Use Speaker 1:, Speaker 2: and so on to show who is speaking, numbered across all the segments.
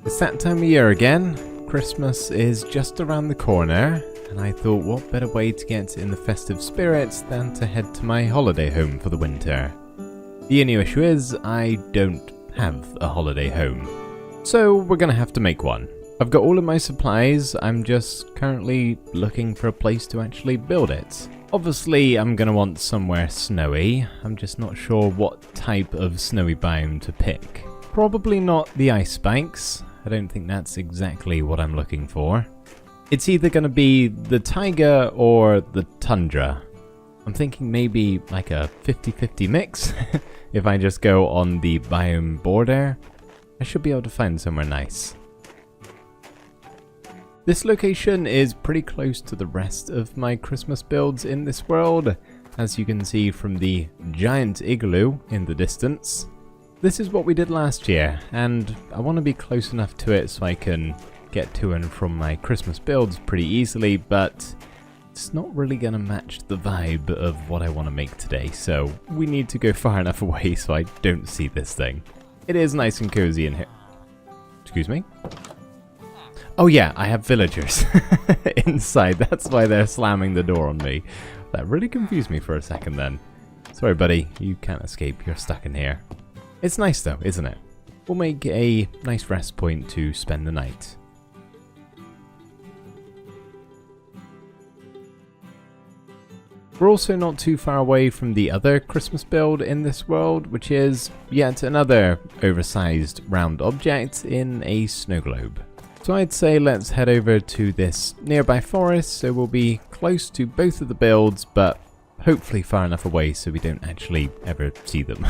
Speaker 1: It's that time of year again. Christmas is just around the corner, and I thought what better way to get in the festive spirits than to head to my holiday home for the winter. The only issue is I don't have a holiday home, so we're gonna have to make one. I've got all of my supplies, I'm just currently looking for a place to actually build it. Obviously I'm gonna want somewhere snowy, I'm just not sure what type of snowy biome to pick. Probably not the ice banks. I don't think that's exactly what I'm looking for. It's either going to be the taiga or the tundra. I'm thinking maybe like a 50-50 mix. If I just go on the biome border, I should be able to find somewhere nice. This location is pretty close to the rest of my Christmas builds in this world, as you can see from the giant igloo in the distance. This is what we did last year, and I want to be close enough to it so I can get to and from my Christmas builds pretty easily, but it's not really going to match the vibe of what I want to make today, so we need to go far enough away so I don't see this thing. It is nice and cozy in here. Excuse me? Oh yeah, I have villagers inside, that's why they're slamming the door on me. That really confused me for a second then. Sorry buddy, you can't escape, you're stuck in here. It's nice though, isn't it? We'll make a nice rest point to spend the night. We're also not too far away from the other Christmas build in this world, which is yet another oversized round object in a snow globe. So I'd say let's head over to this nearby forest, so we'll be close to both of the builds, but hopefully far enough away so we don't actually ever see them.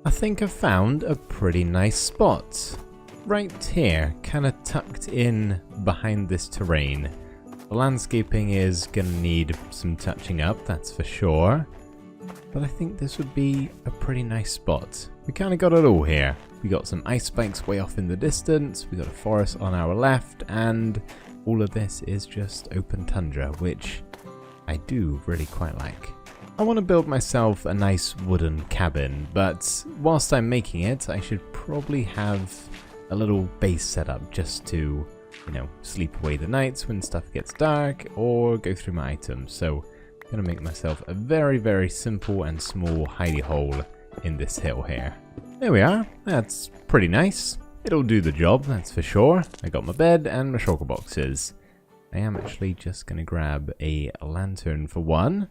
Speaker 1: I think I've found a pretty nice spot. Right here, kind of tucked in behind this terrain. The landscaping is gonna need some touching up, that's for sure. But I think this would be a pretty nice spot. We kind of got it all here. We got some ice banks way off in the distance, we got a forest on our left, and all of this is just open tundra, which I do really quite like. I want to build myself a nice wooden cabin, but whilst I'm making it, I should probably have a little base set up just to, sleep away the nights when stuff gets dark or go through my items. So I'm going to make myself a very, very simple and small hidey hole in this hill here. There we are. That's pretty nice. It'll do the job, that's for sure. I got my bed and my shulker boxes. I am actually just going to grab a lantern for one.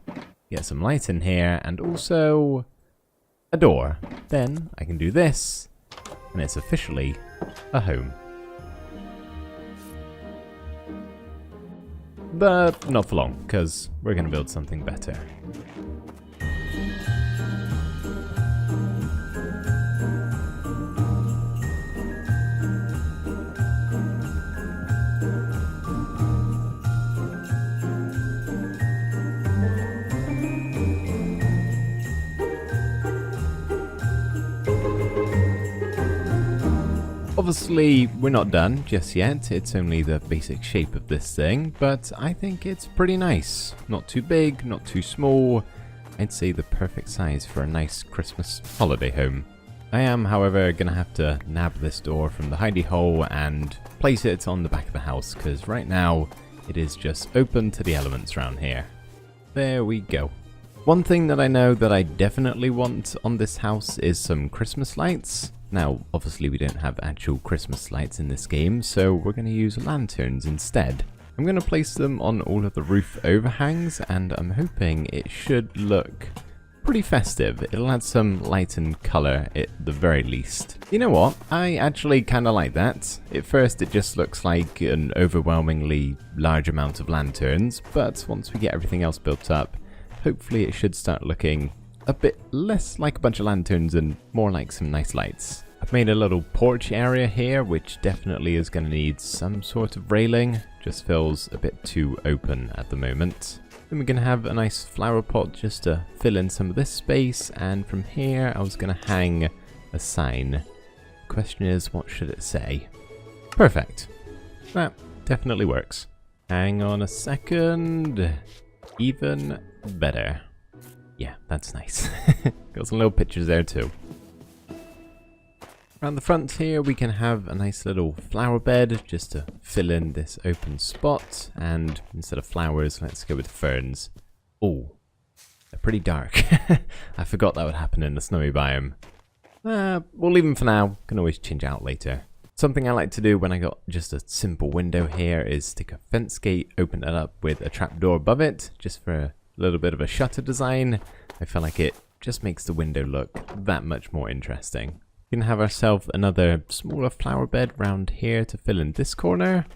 Speaker 1: Get some light in here, and also a door. Then I can do this, and it's officially a home. But not for long, because we're going to build something better. Obviously, we're not done just yet, it's only the basic shape of this thing, but I think it's pretty nice. Not too big, not too small. I'd say the perfect size for a nice Christmas holiday home. I am, however, gonna have to nab this door from the hidey hole and place it on the back of the house, because right now it is just open to the elements around here. There we go. One thing that I know that I definitely want on this house is some Christmas lights. Now, obviously we don't have actual Christmas lights in this game, so we're going to use lanterns instead. I'm going to place them on all of the roof overhangs, and I'm hoping it should look pretty festive. It'll add some light and colour at the very least. You know what? I actually kind of like that. At first it just looks like an overwhelmingly large amount of lanterns, but once we get everything else built up, hopefully it should start looking a bit less like a bunch of lanterns and more like some nice lights. I've made a little porch area here, which definitely is going to need some sort of railing. Just feels a bit too open at the moment. Then we're going to have a nice flower pot just to fill in some of this space, and from here I was going to hang a sign. The question is, what should it say? Perfect. That definitely works. Hang on a second. Even better. Yeah, that's nice. Got some little pictures there too. Around the front here we can have a nice little flower bed just to fill in this open spot, and instead of flowers let's go with ferns. Oh, they're pretty dark. I forgot that would happen in the snowy biome. We'll leave them for now, can always change out later. Something I like to do when I got just a simple window here is stick a fence gate, open it up with a trapdoor above it, just for a little bit of a shutter design. I feel like it just makes the window look that much more interesting. We can have ourselves another smaller flower bed round here to fill in this corner.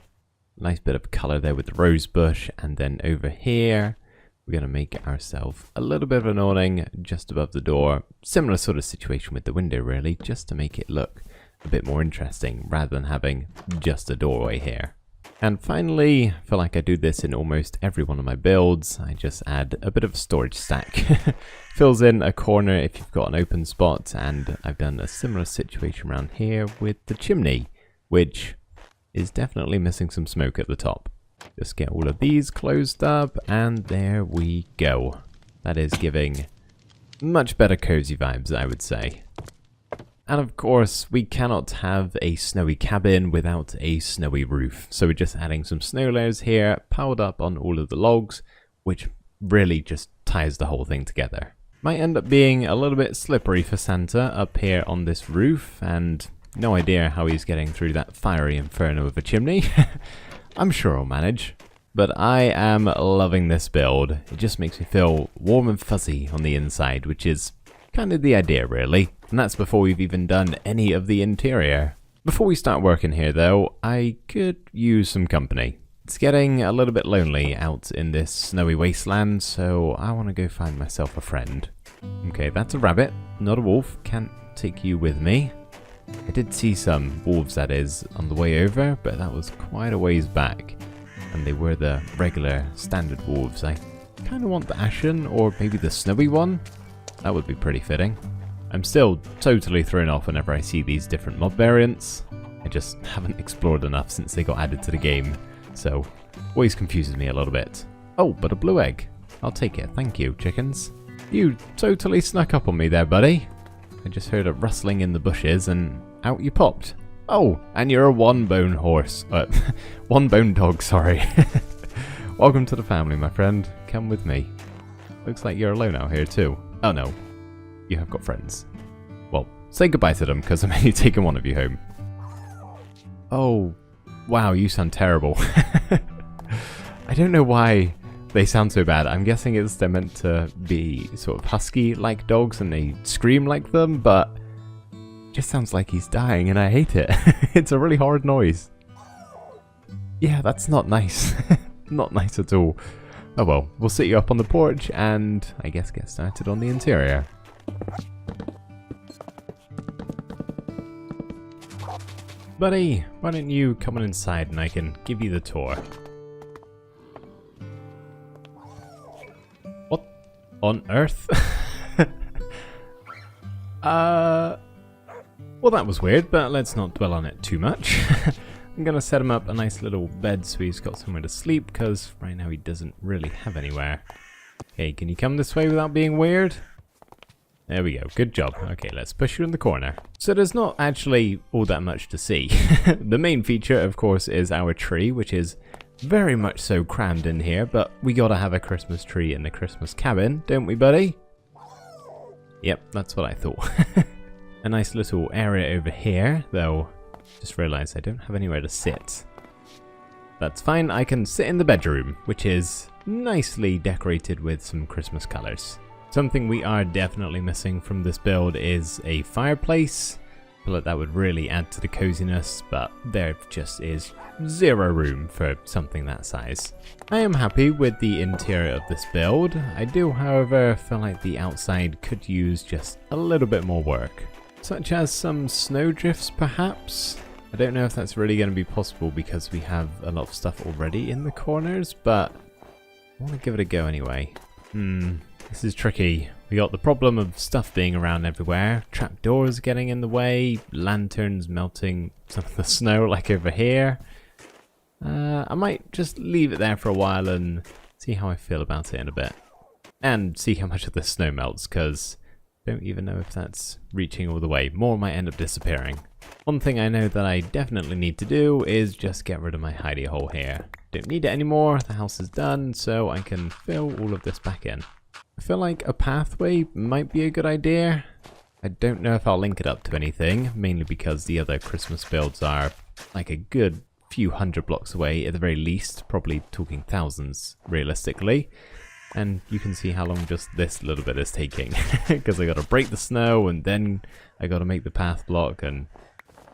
Speaker 1: Nice bit of colour there with the rose bush, and then over here we're going to make ourselves a little bit of an awning just above the door. Similar sort of situation with the window really, just to make it look a bit more interesting rather than having just a doorway here. And finally, I feel like I do this in almost every one of my builds, I just add a bit of a storage stack. Fills in a corner if you've got an open spot, and I've done a similar situation around here with the chimney, which is definitely missing some smoke at the top. Just get all of these closed up, and there we go. That is giving much better cozy vibes, I would say. And of course, we cannot have a snowy cabin without a snowy roof. So we're just adding some snow layers here, piled up on all of the logs, which really just ties the whole thing together. Might end up being a little bit slippery for Santa up here on this roof, and no idea how he's getting through that fiery inferno of a chimney. I'm sure I'll manage. But I am loving this build. It just makes me feel warm and fuzzy on the inside, which is kind of the idea really. And that's before we've even done any of the interior. Before we start working here though, I could use some company. It's getting a little bit lonely out in this snowy wasteland, so I want to go find myself a friend. Okay, that's a rabbit, not a wolf. Can't take you with me. I did see some wolves, that is, on the way over, but that was quite a ways back. And they were the regular standard wolves. I kind of want the ashen, or maybe the snowy one. That would be pretty fitting. I'm still totally thrown off whenever I see these different mob variants. I just haven't explored enough since they got added to the game, so always confuses me a little bit. Oh, but a blue egg. I'll take it, thank you, chickens. You totally snuck up on me there, buddy. I just heard a rustling in the bushes and out you popped. Oh, and you're a one-bone horse. One-bone dog, sorry. Welcome to the family, my friend. Come with me. Looks like you're alone out here too. Oh no, you have got friends. Well, say goodbye to them, because I'm only taking one of you home. Oh, wow, you sound terrible. I don't know why they sound so bad. I'm guessing they're meant to be sort of husky-like dogs and they scream like them, but it just sounds like he's dying and I hate it. It's a really horrid noise. Yeah, that's not nice. Not nice at all. Oh well, we'll sit you up on the porch and I guess get started on the interior. Buddy, why don't you come on inside and I can give you the tour. What on earth? Well that was weird, but let's not dwell on it too much. I'm going to set him up a nice little bed so he's got somewhere to sleep, because right now he doesn't really have anywhere. Okay, can you come this way without being weird? There we go, good job. Okay, let's push you in the corner. So there's not actually all that much to see. The main feature, of course, is our tree, which is very much so crammed in here, but we gotta have a Christmas tree in the Christmas cabin, don't we, buddy? Yep, that's what I thought. A nice little area over here, though. Just realised I don't have anywhere to sit. That's fine, I can sit in the bedroom, which is nicely decorated with some Christmas colours. Something we are definitely missing from this build is a fireplace. I feel like that would really add to the coziness, but there just is zero room for something that size. I am happy with the interior of this build. I do, however, feel like the outside could use just a little bit more work. Such as some snowdrifts, perhaps? I don't know if that's really going to be possible because we have a lot of stuff already in the corners, but I want to give it a go anyway. This is tricky. We got the problem of stuff being around everywhere, trapdoors getting in the way, lanterns melting some of the snow like over here. I might just leave it there for a while and see how I feel about it in a bit. And see how much of the snow melts, because I don't even know if that's reaching all the way. More might end up disappearing. One thing I know that I definitely need to do is just get rid of my hidey hole here. Don't need it anymore, the house is done, so I can fill all of this back in. I feel like a pathway might be a good idea. I don't know if I'll link it up to anything, mainly because the other Christmas builds are like a good few hundred blocks away at the very least, probably talking thousands realistically. And you can see how long just this little bit is taking, because I got to break the snow and then I got to make the path block, and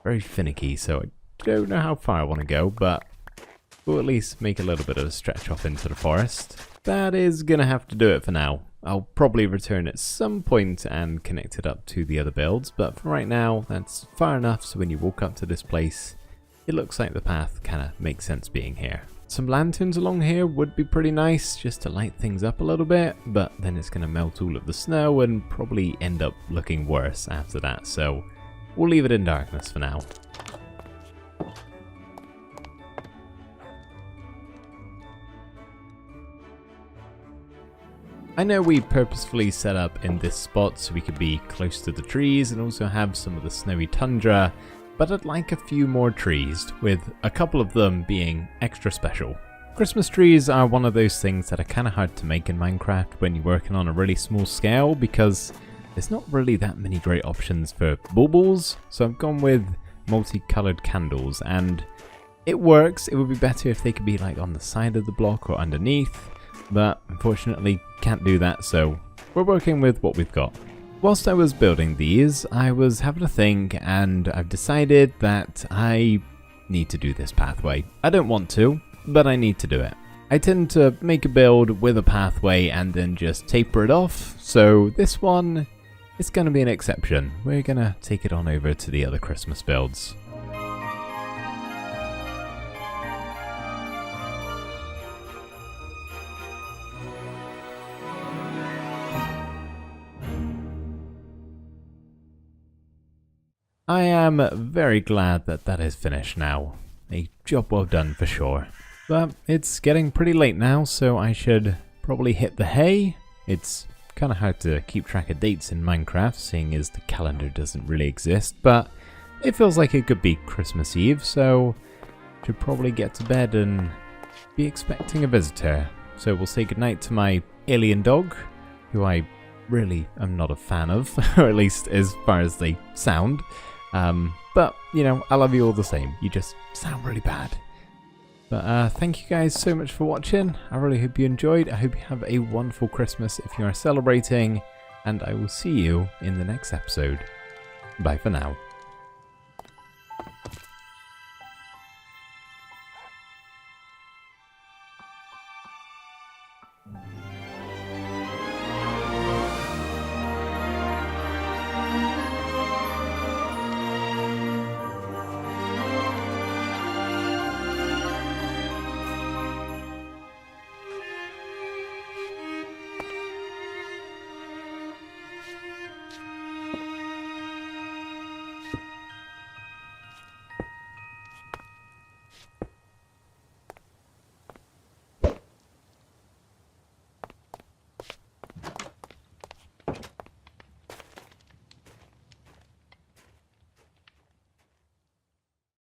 Speaker 1: very finicky, so I don't know how far I want to go, but we'll at least make a little bit of a stretch off into the forest. That is gonna have to do it for now. I'll probably return at some point and connect it up to the other builds, but for right now, that's far enough so when you walk up to this place, it looks like the path kinda makes sense being here. Some lanterns along here would be pretty nice, just to light things up a little bit, but then it's gonna melt all of the snow and probably end up looking worse after that, so we'll leave it in darkness for now. I know we purposefully set up in this spot so we could be close to the trees and also have some of the snowy tundra, but I'd like a few more trees, with a couple of them being extra special. Christmas trees are one of those things that are kind of hard to make in Minecraft when you're working on a really small scale, because there's not really that many great options for baubles, so I've gone with multicolored candles, and it works. It would be better if they could be like on the side of the block or underneath, but unfortunately can't do that, so we're working with what we've got. Whilst I was building these, I was having a think, and I've decided that I need to do this pathway. I don't want to, but I need to do it. I tend to make a build with a pathway and then just taper it off, so this one is going to be an exception. We're going to take it on over to the other Christmas builds. I am very glad that that is finished now. A job well done for sure. But it's getting pretty late now, so I should probably hit the hay. It's kind of hard to keep track of dates in Minecraft, seeing as the calendar doesn't really exist, but it feels like it could be Christmas Eve, so should probably get to bed and be expecting a visitor. So we'll say goodnight to my alien dog, who I really am not a fan of, or at least as far as they sound. But, you know, I love you all the same. You just sound really bad. But thank you guys so much for watching. I really hope you enjoyed. I hope you have a wonderful Christmas if you are celebrating. And I will see you in the next episode. Bye for now.